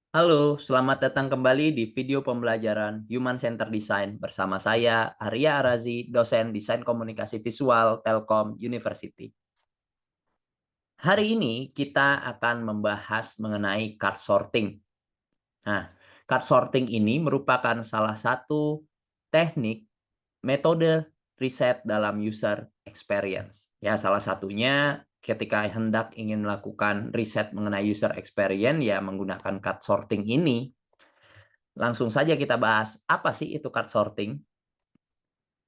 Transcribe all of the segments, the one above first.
Halo, selamat datang kembali di video pembelajaran Human Centered Design bersama saya, Arya Arazi, dosen Desain Komunikasi Visual Telkom University. Hari ini kita akan membahas mengenai card sorting. Nah, card sorting ini merupakan salah satu teknik metode riset dalam user experience. Ya, salah satunya ketika hendak ingin melakukan riset mengenai user experience ya menggunakan card sorting ini. Langsung saja kita bahas, apa sih itu card sorting?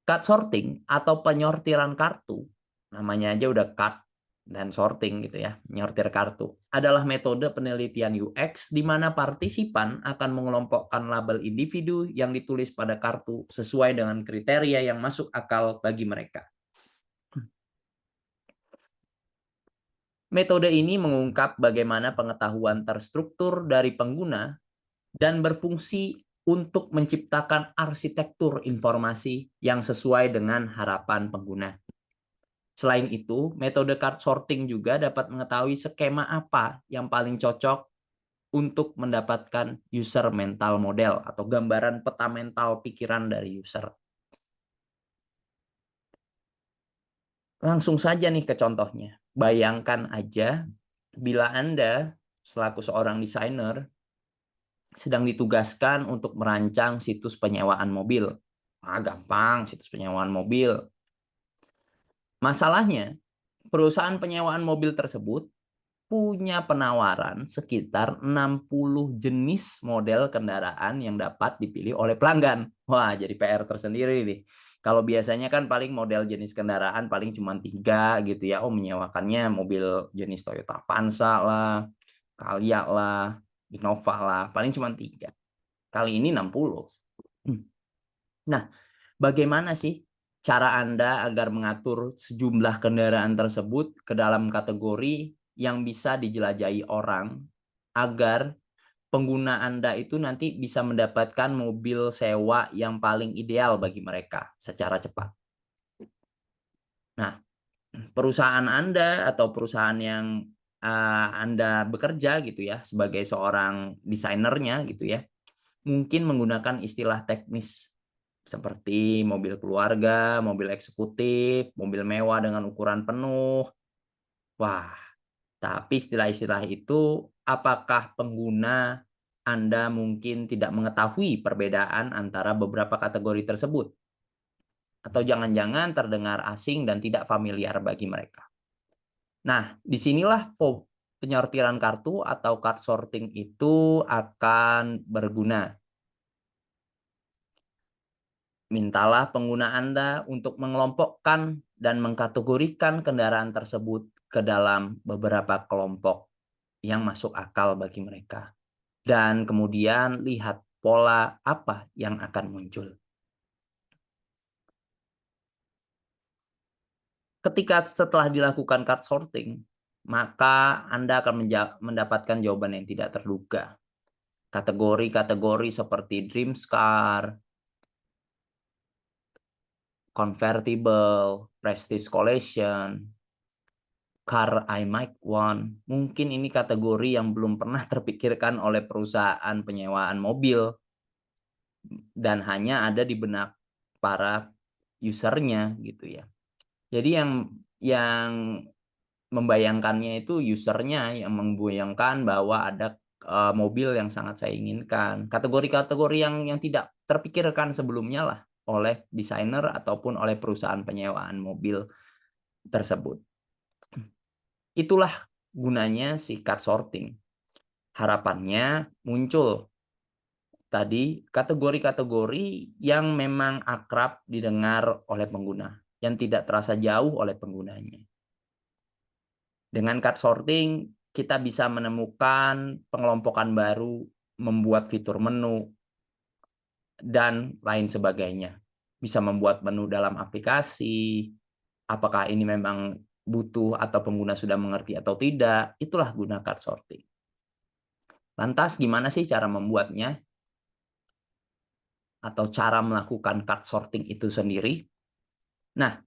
Card sorting atau penyortiran kartu, namanya aja udah card dan sorting gitu ya, nyortir kartu, adalah metode penelitian UX di mana partisipan akan mengelompokkan label individu yang ditulis pada kartu sesuai dengan kriteria yang masuk akal bagi mereka. Metode ini mengungkap bagaimana pengetahuan terstruktur dari pengguna dan berfungsi untuk menciptakan arsitektur informasi yang sesuai dengan harapan pengguna. Selain itu, metode card sorting juga dapat mengetahui skema apa yang paling cocok untuk mendapatkan user mental model atau gambaran peta mental pikiran dari user. Langsung saja nih ke contohnya. Bayangkan aja bila Anda selaku seorang desainer sedang ditugaskan untuk merancang situs penyewaan mobil. Gampang, situs penyewaan mobil. Masalahnya, perusahaan penyewaan mobil tersebut punya penawaran sekitar 60 jenis model kendaraan yang dapat dipilih oleh pelanggan. Wah, jadi PR tersendiri nih. Kalau biasanya kan paling model jenis kendaraan paling cuma 3 gitu ya. Oh, menyewakannya mobil jenis Toyota Avanza lah, Calya lah, Innova lah, paling cuma 3. Kali ini 60. Nah, bagaimana sih cara Anda agar mengatur sejumlah kendaraan tersebut ke dalam kategori yang bisa dijelajahi orang agar pengguna Anda itu nanti bisa mendapatkan mobil sewa yang paling ideal bagi mereka secara cepat? Nah, perusahaan Anda atau perusahaan yang Anda bekerja gitu ya sebagai seorang desainernya gitu ya, mungkin menggunakan istilah teknis seperti mobil keluarga, mobil eksekutif, mobil mewah dengan ukuran penuh. Wah, tapi istilah-istilah itu apakah pengguna Anda mungkin tidak mengetahui perbedaan antara beberapa kategori tersebut? Atau jangan-jangan terdengar asing dan tidak familiar bagi mereka? Nah, disinilah penyortiran kartu atau card sorting itu akan berguna. Mintalah pengguna Anda untuk mengelompokkan dan mengkategorikan kendaraan tersebut ke dalam beberapa kelompok yang masuk akal bagi mereka. Dan kemudian lihat pola apa yang akan muncul. Ketika setelah dilakukan card sorting, maka Anda akan mendapatkan jawaban yang tidak terduga. Kategori-kategori seperti Dreams Car, Convertible, Prestige Collection, Car I Might Want. Mungkin ini kategori yang belum pernah terpikirkan oleh perusahaan penyewaan mobil dan hanya ada di benak para usernya gitu ya. Jadi yang membayangkannya itu usernya yang membayangkan bahwa ada mobil yang sangat saya inginkan. Kategori-kategori yang tidak terpikirkan sebelumnya lah oleh desainer ataupun oleh perusahaan penyewaan mobil tersebut. Itulah gunanya si card sorting. Harapannya muncul tadi kategori-kategori yang memang akrab didengar oleh pengguna, yang tidak terasa jauh oleh penggunanya. Dengan card sorting, kita bisa menemukan pengelompokan baru, membuat fitur menu, dan lain sebagainya. Bisa membuat menu dalam aplikasi, apakah ini memang butuh atau pengguna sudah mengerti atau tidak, itulah guna card sorting. Lantas gimana sih cara membuatnya? Atau cara melakukan card sorting itu sendiri? Nah,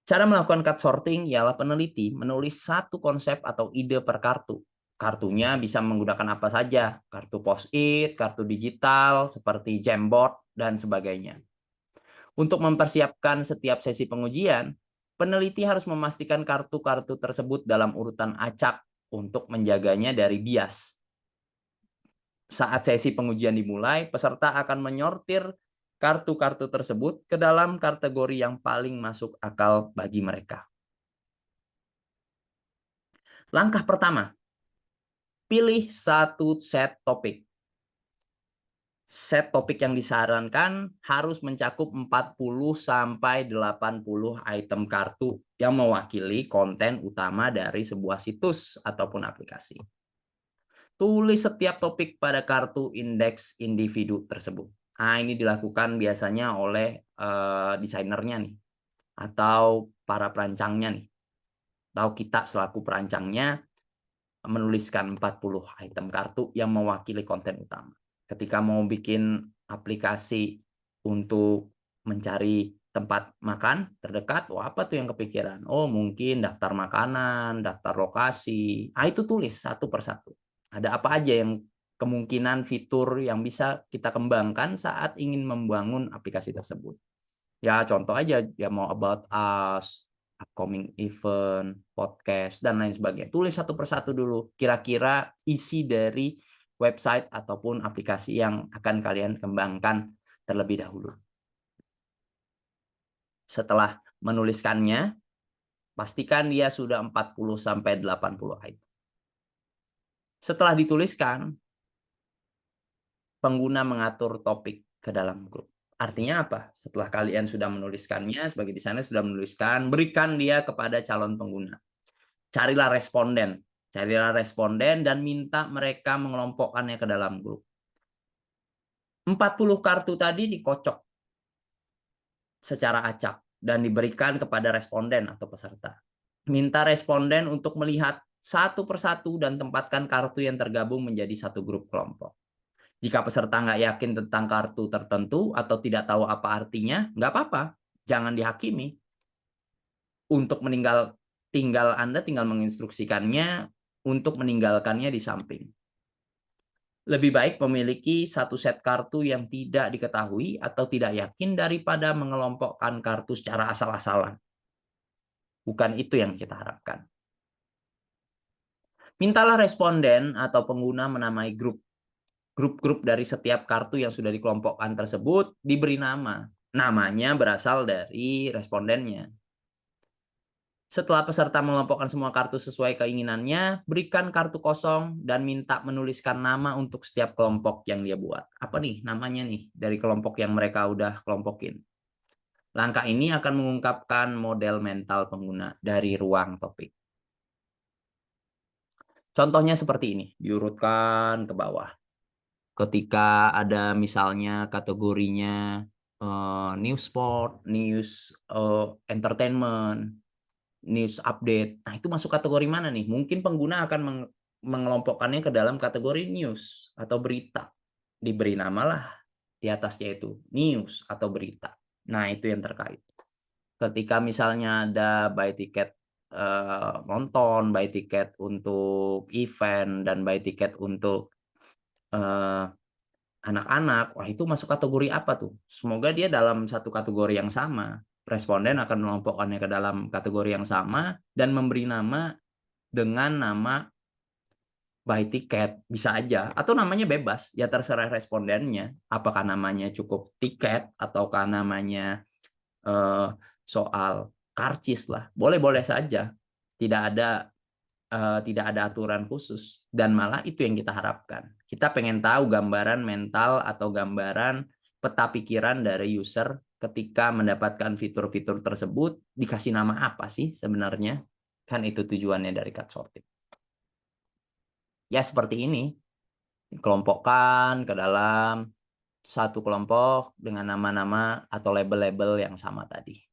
cara melakukan card sorting ialah peneliti menulis satu konsep atau ide per kartu. Kartunya bisa menggunakan apa saja, kartu post-it, kartu digital, seperti Jamboard, dan sebagainya. Untuk mempersiapkan setiap sesi pengujian, peneliti harus memastikan kartu-kartu tersebut dalam urutan acak untuk menjaganya dari bias. Saat sesi pengujian dimulai, peserta akan menyortir kartu-kartu tersebut ke dalam kategori yang paling masuk akal bagi mereka. Langkah pertama, pilih satu set topik. Set topik yang disarankan harus mencakup 40-80 item kartu yang mewakili konten utama dari sebuah situs ataupun aplikasi. Tulis setiap topik pada kartu indeks individu tersebut. Nah, ini dilakukan biasanya oleh desainernya nih, atau para perancangnya nih. Atau kita selaku perancangnya menuliskan 40 item kartu yang mewakili konten utama. Ketika mau bikin aplikasi untuk mencari tempat makan terdekat, apa tuh yang kepikiran? Oh, mungkin daftar makanan, daftar lokasi. Itu tulis satu persatu. Ada apa aja yang kemungkinan fitur yang bisa kita kembangkan saat ingin membangun aplikasi tersebut. Ya, contoh aja, ya mau about us, upcoming event, podcast, dan lain sebagainya. Tulis satu persatu dulu, kira-kira isi dari website ataupun aplikasi yang akan kalian kembangkan terlebih dahulu. Setelah menuliskannya, pastikan dia sudah 40-80 item. Setelah dituliskan, pengguna mengatur topik ke dalam grup. Artinya apa? Setelah kalian sudah menuliskannya, sebagai desainer sudah menuliskan, berikan dia kepada calon pengguna. Carilah responden dan minta mereka mengelompokkannya ke dalam grup. 40 kartu tadi dikocok secara acak dan diberikan kepada responden atau peserta. Minta responden untuk melihat satu persatu dan tempatkan kartu yang tergabung menjadi satu grup kelompok. Jika peserta nggak yakin tentang kartu tertentu atau tidak tahu apa artinya, nggak apa-apa. Jangan dihakimi. Untuk tinggal Anda tinggal menginstruksikannya untuk meninggalkannya di samping. Lebih baik memiliki satu set kartu yang tidak diketahui atau tidak yakin daripada mengelompokkan kartu secara asal-asalan. Bukan itu yang kita harapkan. Mintalah responden atau pengguna menamai grup. Grup-grup dari setiap kartu yang sudah dikelompokkan tersebut diberi nama. Namanya berasal dari respondennya. Setelah peserta mengelompokkan semua kartu sesuai keinginannya, berikan kartu kosong dan minta menuliskan nama untuk setiap kelompok yang dia buat. Apa nih namanya nih dari kelompok yang mereka udah kelompokin? Langkah ini akan mengungkapkan model mental pengguna dari ruang topik. Contohnya seperti ini, diurutkan ke bawah. Ketika ada misalnya kategorinya news sport, news entertainment, news update. Nah, itu masuk kategori mana nih? Mungkin pengguna akan mengelompokkannya ke dalam kategori news atau berita. Diberi namalah di atasnya itu news atau berita. Nah, itu yang terkait. Ketika misalnya ada buy tiket nonton, buy tiket untuk event, dan buy tiket untuk anak-anak, wah itu masuk kategori apa tuh? Semoga dia dalam satu kategori yang sama. Responden akan mengelompokkannya ke dalam kategori yang sama dan memberi nama dengan nama buy tiket, bisa aja. Atau namanya bebas, ya terserah respondennya. Apakah namanya cukup tiket ataukah namanya soal karcis lah. Boleh-boleh saja. Tidak ada aturan khusus, dan malah itu yang kita harapkan. Kita pengen tahu gambaran mental atau gambaran peta pikiran dari user ketika mendapatkan fitur-fitur tersebut, dikasih nama apa sih sebenarnya? Kan itu tujuannya dari cut sorting. Ya seperti ini, dikelompokkan ke dalam satu kelompok dengan nama-nama atau label-label yang sama tadi.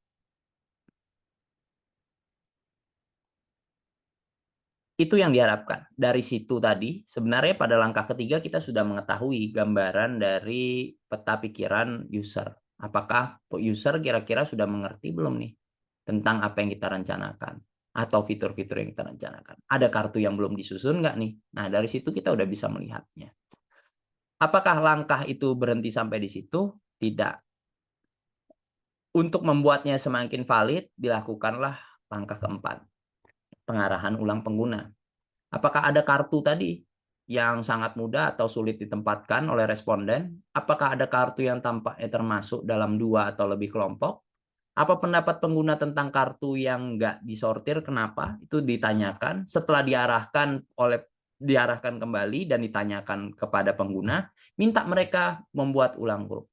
Itu yang diharapkan. Dari situ tadi, sebenarnya pada langkah ketiga kita sudah mengetahui gambaran dari peta pikiran user. Apakah user kira-kira sudah mengerti belum nih tentang apa yang kita rencanakan? atau fitur-fitur yang kita rencanakan. Ada kartu yang belum disusun nggak nih? Nah, dari situ kita udah bisa melihatnya. Apakah langkah itu berhenti sampai di situ? Tidak. Untuk membuatnya semakin valid, dilakukanlah langkah keempat, pengarahan ulang pengguna. Apakah ada kartu tadi yang sangat mudah atau sulit ditempatkan oleh responden? Apakah ada kartu yang tampaknya termasuk dalam 2 atau lebih kelompok? Apa pendapat pengguna tentang kartu yang nggak disortir? Kenapa? Itu ditanyakan. Setelah diarahkan kembali dan ditanyakan kepada pengguna, minta mereka membuat ulang grup.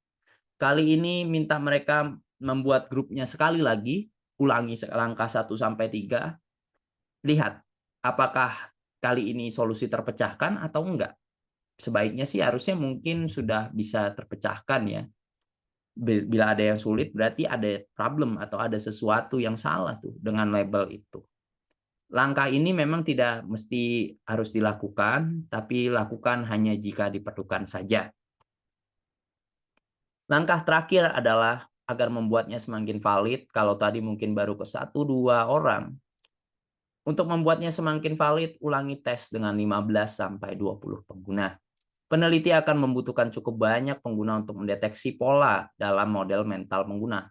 Kali ini minta mereka membuat grupnya sekali lagi, ulangi langkah 1 sampai 3. Lihat apakah kali ini solusi terpecahkan atau enggak. Sebaiknya sih harusnya mungkin sudah bisa terpecahkan ya. Bila ada yang sulit berarti ada problem atau ada sesuatu yang salah tuh dengan label itu. Langkah ini memang tidak mesti harus dilakukan, tapi lakukan hanya jika diperlukan saja. Langkah terakhir adalah agar membuatnya semakin valid, kalau tadi mungkin baru ke 1-2 orang. Untuk membuatnya semakin valid, ulangi tes dengan 15-20 pengguna. Peneliti akan membutuhkan cukup banyak pengguna untuk mendeteksi pola dalam model mental pengguna.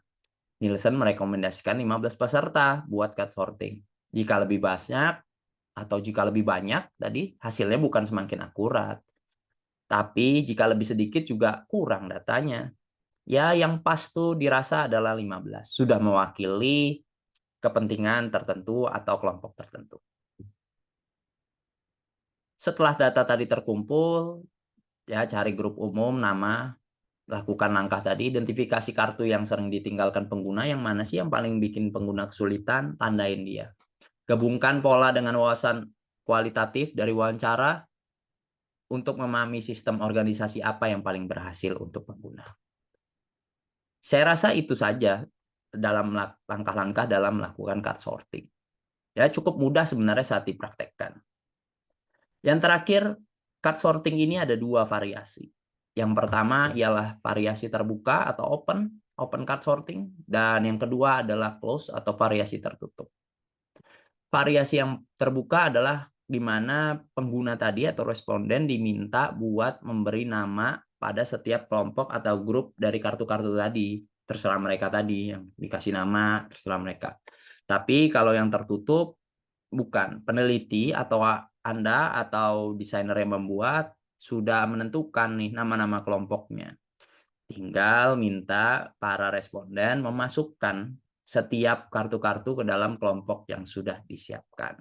Nielsen merekomendasikan 15 peserta buat cut sorting. Jika lebih banyak atau jika lebih banyak, tadi hasilnya bukan semakin akurat. Tapi jika lebih sedikit juga kurang datanya. Ya, yang pas tuh dirasa adalah 15. Sudah mewakili kepentingan tertentu atau kelompok tertentu. Setelah data tadi terkumpul, ya cari grup umum, nama, lakukan langkah tadi, identifikasi kartu yang sering ditinggalkan pengguna, yang mana sih yang paling bikin pengguna kesulitan, tandain dia. Gabungkan pola dengan wawasan kualitatif dari wawancara untuk memahami sistem organisasi apa yang paling berhasil untuk pengguna. Saya rasa itu saja dalam langkah-langkah dalam melakukan card sorting. Ya, cukup mudah sebenarnya saat dipraktekkan. Yang terakhir, card sorting ini ada 2 variasi. Yang pertama ialah variasi terbuka atau open card sorting, dan yang kedua adalah close atau variasi tertutup. Variasi yang terbuka adalah di mana pengguna tadi atau responden diminta buat memberi nama pada setiap kelompok atau grup dari kartu-kartu tadi. Terserah mereka tadi yang dikasih nama, terserah mereka. Tapi kalau yang tertutup, bukan. Peneliti atau Anda atau desainer yang membuat sudah menentukan nih nama-nama kelompoknya. Tinggal minta para responden memasukkan setiap kartu-kartu ke dalam kelompok yang sudah disiapkan.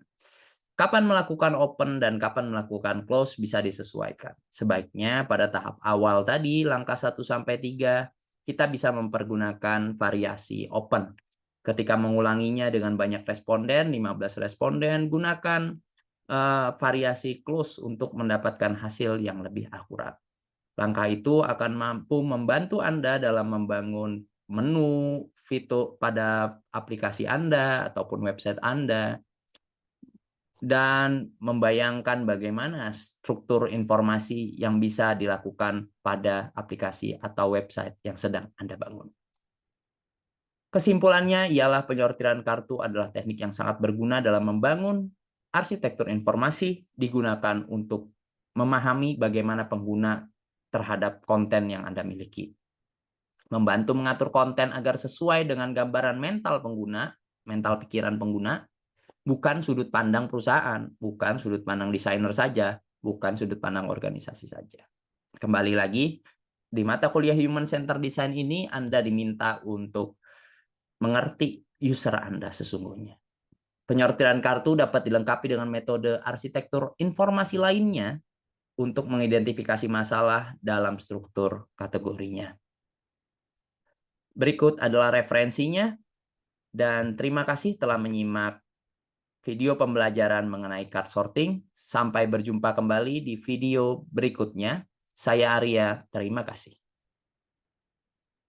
Kapan melakukan open dan kapan melakukan close bisa disesuaikan. Sebaiknya pada tahap awal tadi, langkah 1-3, kita bisa mempergunakan variasi open. Ketika mengulanginya dengan banyak responden, 15 responden, gunakan variasi close untuk mendapatkan hasil yang lebih akurat. Langkah itu akan mampu membantu Anda dalam membangun menu fitur pada aplikasi Anda ataupun website Anda, dan membayangkan bagaimana struktur informasi yang bisa dilakukan pada aplikasi atau website yang sedang Anda bangun. Kesimpulannya ialah penyortiran kartu adalah teknik yang sangat berguna dalam membangun arsitektur informasi, digunakan untuk memahami bagaimana pengguna terhadap konten yang Anda miliki. Membantu mengatur konten agar sesuai dengan gambaran mental pengguna, mental pikiran pengguna, bukan sudut pandang perusahaan, bukan sudut pandang desainer saja, bukan sudut pandang organisasi saja. Kembali lagi, di mata kuliah Human Centered Design ini Anda diminta untuk mengerti user Anda sesungguhnya. Penyortiran kartu dapat dilengkapi dengan metode arsitektur informasi lainnya untuk mengidentifikasi masalah dalam struktur kategorinya. Berikut adalah referensinya, dan terima kasih telah menyimak video pembelajaran mengenai card sorting. Sampai berjumpa kembali di video berikutnya. Saya Arya, terima kasih.